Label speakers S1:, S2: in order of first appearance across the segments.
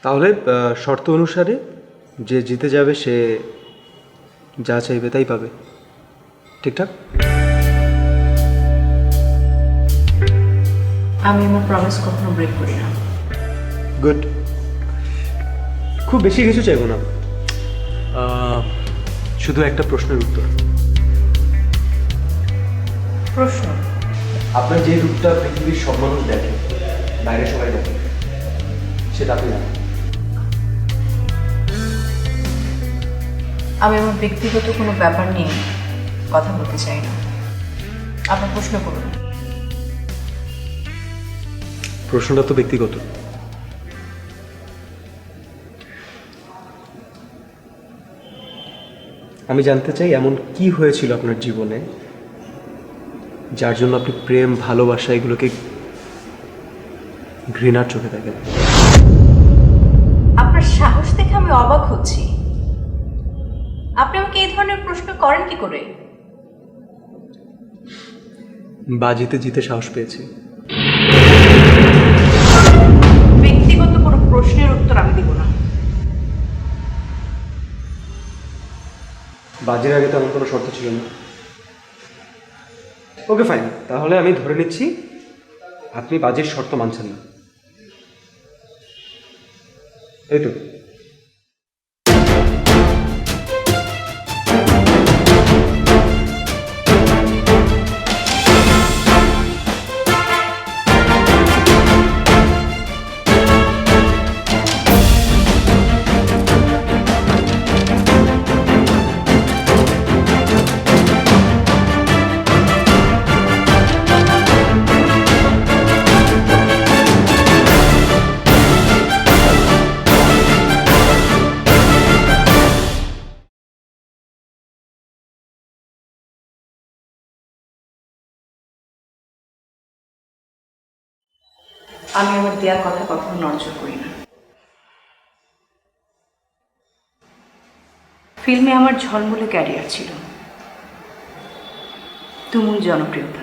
S1: তাহলে শর্ত অনুসারে যে জিতে যাবে সে যা চাইবে তাই পাবে, ঠিকঠাক?
S2: আমি আমার প্রমিস কখনো ব্রেক করি না।
S1: গুড। খুব বেশি কিছু চাইবো না, শুধু একটা প্রশ্নের উত্তর।
S2: প্রশ্ন?
S1: আপনার যে রূপটা পৃথিবীর সব মানুষ দেখে, বাইরে সবাই দেখে, সেটা আপনি জানেন।
S2: আমি আমার ব্যক্তিগত কোনো ব্যাপার নিয়ে কথা বলতে চাই না। আপনার প্রশ্ন করুন।
S1: প্রশ্নটা তো ব্যক্তিগত। আমি জানতে চাই এমন কি হয়েছিল আপনার জীবনে যার জন্য আপনি প্রেম, ভালোবাসা এগুলোকে ঘৃণার চোখে দেখেন।
S2: আপনার সাহস দেখে আমি অবাক হচ্ছি। আপনি আমাকে এই ধরনের প্রশ্ন করেন কি করে?
S1: বাজিতে জিতে সাহস পেয়েছি।
S2: ব্যক্তিগত কোনো প্রশ্নের উত্তর আমি দিব না।
S1: বাজির আগে তো এমন কোনো শর্ত ছিল না। ওকে ফাইন, তাহলে আমি ধরে নিচ্ছি আপনি বাজির শর্ত মানছেন না, এই তো?
S2: আমি আমার দেওয়ার কথা কখনো নড়চড় করি না। ফিল্মে আমার ঝলমলে ক্যারিয়ার ছিল, তুমুল জনপ্রিয়তা।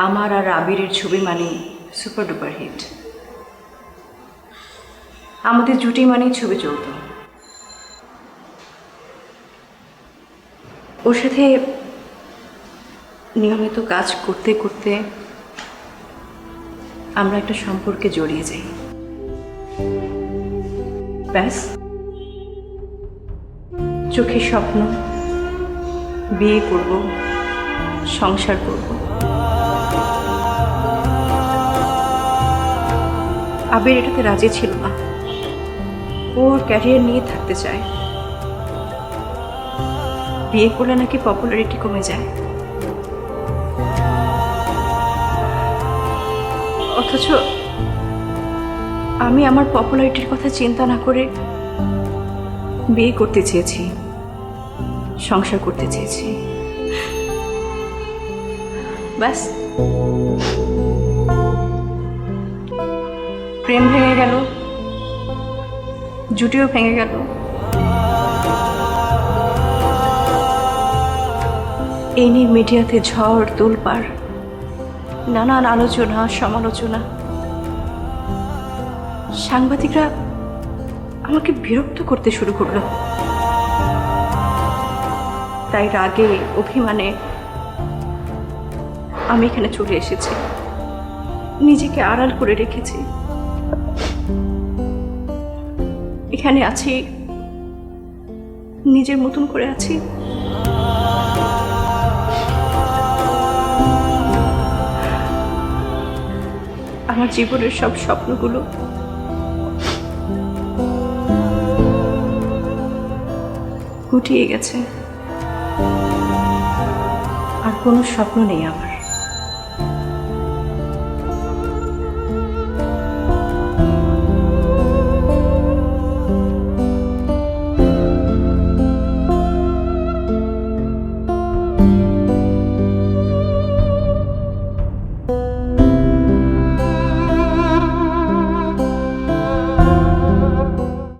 S2: আমার আর আবিরের ছবি মানে সুপার ডুপার হিট। আমাদের জুটি মানেই ছবি চলত। ওর সাথে নিয়মিত কাজ করতে করতে আমরা একটা সম্পর্কে জড়িয়ে যাই। ব্যাস, চোখে স্বপ্ন, বিয়ে করব, সংসার করব। আবির এটাতে রাজি ছিল না। ওর ক্যারিয়ার নিয়ে থাকতে চায়। বিয়ে করলে নাকি পপুলারিটি কমে যায়। অথচ আমি আমার পপুলারিটির কথা চিন্তা না করে বিয়ে করতে চেয়েছি, সংসার করতে চেয়েছি। ব্যাস, প্রেম ভেঙে গেল, জুটিও ভেঙে গেল। এই নিয়ে মিডিয়াতে ঝড় তোলপাড়, নানান আলোচনা সমালোচনা। সাংবাদিকরা আমাকে বিরক্ত করতে শুরু করলো। তাই রাগে অভিমানে আমি এখানে চলে এসেছি, নিজেকে আড়াল করে রেখেছি। এখানে আছি, নিজের মতন করে আছি। আমার জীবনের সব স্বপ্নগুলো গুটিয়ে গেছে, আর কোনো স্বপ্ন নেই আমার।